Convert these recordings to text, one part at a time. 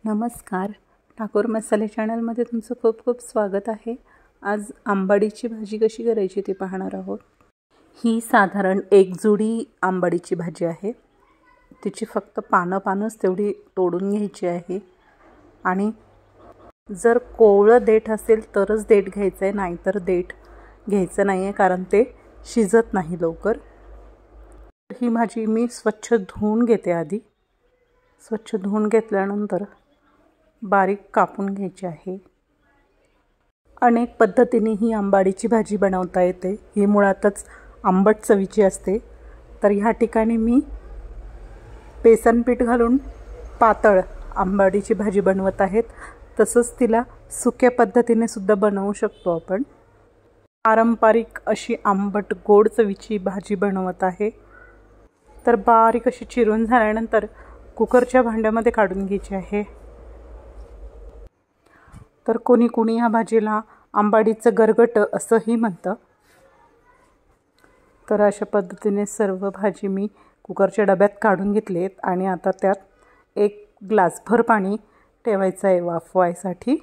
नमस्कार. ठाकूर मसाले चॅनलमध्ये तुमचं खूप खूप स्वागत आहे. आज आंबाडीची भाजी कशी करायची ते पाहणार आहोत. ही साधारण एक जुडी आंबाडीची भाजी आहे. तिची फक्त पानंच तेवढी तोडून घ्यायची आहे आणि जर कोवळं देठ असेल तरच देठ घ्यायचं आहे, नाहीतर देठ घ्यायचं नाही आहे, कारण ते शिजत नाही लवकर. ही भाजी मी स्वच्छ धुवून घेते. आधी स्वच्छ धुवून घेतल्यानंतर बारीक कापून घ्यायची आहे. अनेक पद्धतीने ही आंबाडीची भाजी बनवता येते. ही मुळातच आंबट चवीची असते. तर ह्या ठिकाणी मी बेसन पीठ घालून पातळ आंबाडीची भाजी बनवत आहेत. तसंच तिला सुक्या पद्धतीने सुद्धा बनवू शकतो आपण. पारंपरिक अशी आंबट गोड चवीची भाजी बनवत आहे. तर बारीक अशी चिरून झाल्यानंतर कुकरच्या भांड्यामध्ये काढून घ्यायची आहे. तर कोणी ह्या भाजीला आंबाडीचं गरगट असंही म्हणतं. तर अशा पद्धतीने सर्व भाजी मी कुकरच्या डब्यात काढून घेतली आहेत आणि आता त्यात एक ग्लासभर पाणी ठेवायचं आहे वाफवायसाठी.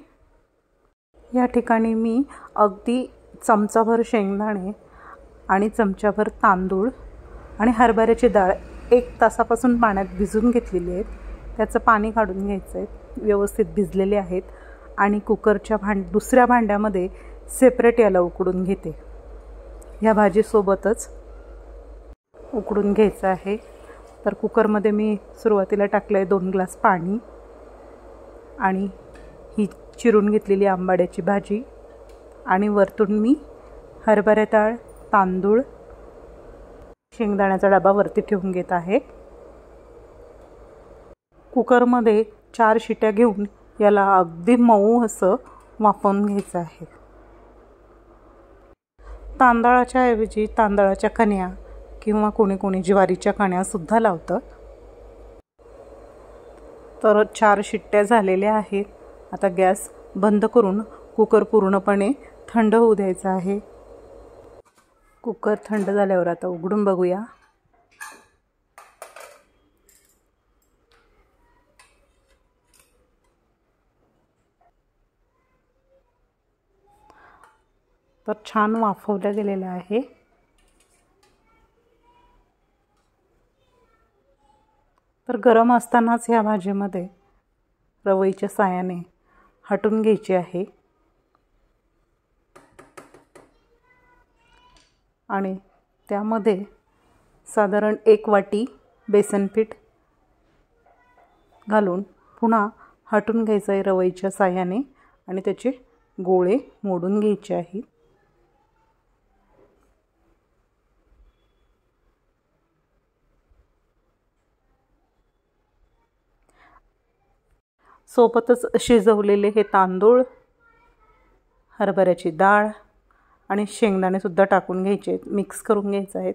या ठिकाणी मी अगदी चमचाभर शेंगदाणे आणि चमचाभर तांदूळ आणि हरभऱ्याची डाळ 1 तासापासून पाण्यात भिजून घेतलेली आहेत. त्याचं पाणी काढून घ्यायचं आहे. व्यवस्थित भिजलेले आहेत आणि कुकरच्या दुसऱ्या भांड्यामध्ये सेपरेट याला उकडून घेते. ह्या भाजीसोबतच उकडून घ्यायचं आहे. तर कुकरमध्ये मी सुरुवातीला टाकलं आहे 2 ग्लास पाणी आणि ही चिरून घेतलेली आंबाड्याची भाजी आणि वरतून मी हरभरा डाळ, तांदूळ, शेंगदाण्याचा डबा वरती ठेवून घेत आहे. कुकरमध्ये 4 शिट्या घेऊन याला अगदी मऊ असं वाफवून घ्यायचं आहे. तांदळाच्या ऐवजी तांदळाच्या कण्या किंवा कोणी ज्वारीच्या कण्यासुद्धा लावतं. तर 4 शिट्ट्या झालेल्या आहेत. आता गॅस बंद करून कुकर पूर्णपणे थंड होऊ द्यायचा आहे. कुकर थंड झाल्यावर आता उघडून बघूया. तर छान वाफवलं गेलेलं आहे. तर गरम असतानाच ह्या भाजीमध्ये रवईच्या साहाय्याने हटून घ्यायची आहे आणि त्यामध्ये साधारण 1 वाटी बेसन पीठ घालून पुन्हा हटून घ्यायचं आहे रवईच्या साहाय्याने आणि त्याचे गोळे मोडून घ्यायचे आहेत. सोबतच शिजवलेले हे तांदूळ, हरभऱ्याची डाळ आणि शेंगदाणेसुद्धा टाकून घ्यायचे आहेत. मिक्स करून घ्यायचे आहेत.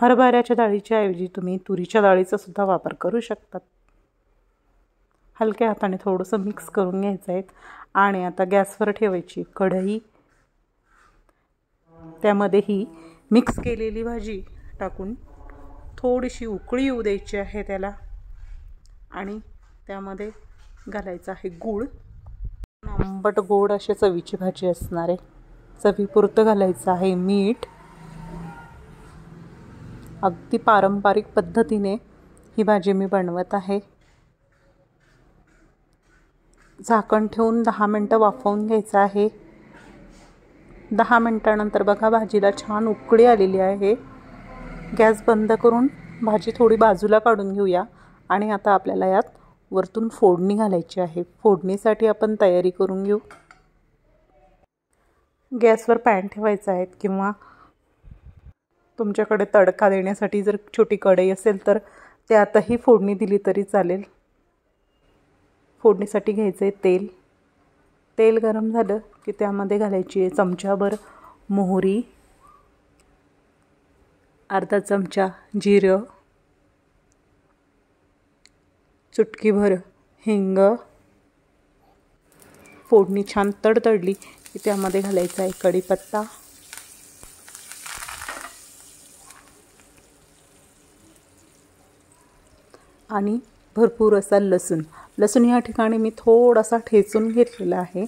हरभऱ्याच्या डाळीच्या ऐवजी तुम्ही तुरीच्या डाळीचा सुद्धा वापर करू शकतात. हलक्या हाताने थोडंसं मिक्स करून घ्यायचं आहे आणि आता गॅसवर ठेवायची कढई. त्यामध्ये ही मिक्स केलेली भाजी टाकून थोडीशी उकळी येऊ द्यायची आहे त्याला आणि त्यामध्ये घालायचं आहे गूळ. आंबट गोड अशा चवीची भाजी असणार आहे. चवीपुरतं घालायचं आहे मीठ. अगदी पारंपरिक पद्धतीने ही भाजी मी बनवत आहे. झाकण ठेवून 10 मिनटं वाफवून घ्यायचं आहे. 10 मिनटानंतर बघा भाजीला छान उकळी आलेली आहे. गॅस बंद करून भाजी थोडी बाजूला काढून घेऊया आणि आता आपल्याला यात वरतून फोडणी घालायची आहे. फोडणीसाठी आपण तयारी करून घेऊ. गॅसवर पॅन ठेवायचा आहे किंवा तुमच्याकडे तडका देण्यासाठी जर छोटी कढई असेल तर त्यातही फोडणी दिली तरी चालेल. फोडणीसाठी घ्यायचं आहे तेल. तेल गरम झालं की त्यामध्ये घालायची आहे चमचाभर मोहरी, अर्धा चमचा जिरं, चुटकीभर हिंग. फोडणी छान तडतडली की त्यामध्ये घालायचा आहे कढीपत्ता, आणि भरपूर असा लसूण या ठिकाणी मी थोडासा ठेचून घेतलेला आहे.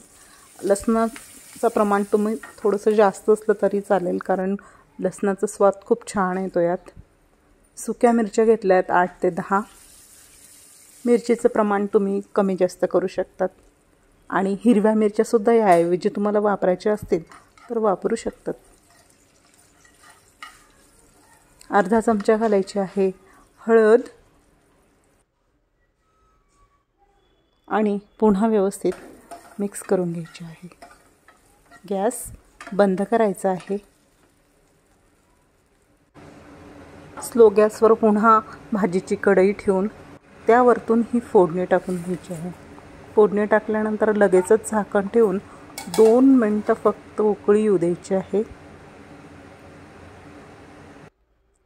लसणाचं प्रमाण तुम्ही थोडंसं जास्त असलं तरी चालेल, कारण लसणाचा स्वाद खूप छान येतो यात. सुक्या मिरच्या घेतल्या आहेत 8 ते 10. मिरचीचं प्रमाण तुम्ही कमी जास्त करू शकतात आणि हिरव्या मिरच्यासुद्धा याऐवजी तुम्हाला वापरायच्या असतील तर वापरू शकतात. अर्धा चमचा घालायची आहे हळद आणि पुन्हा व्यवस्थित मिक्स करून घ्यायचे आहे. गॅस बंद करायचा आहे. स्लो गॅसवर पुन्हा भाजीची कढई ठेवून त्यावरतून ही फोडणी टाकून घ्यायची आहे. फोडणी टाकल्यानंतर लगेचच झाकण ठेवून 2 मिनटं फक्त उकळी येऊ द्यायची आहे.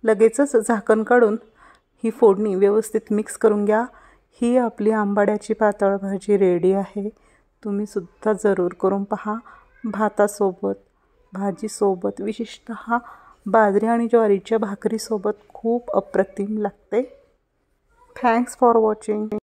लगेचच झाकण काढून ही फोडणी व्यवस्थित मिक्स करून घ्या. ही आपली आंबाड्याची पातळ भाजी रेडी आहे. तुम्ही सुद्धा जरूर करून पहा. भातासोबत, भाजीसोबत, विशेषतः बाजरी आणि ज्वारीच्या भाकरीसोबत खूप अप्रतिम लागते. Thanks for watching.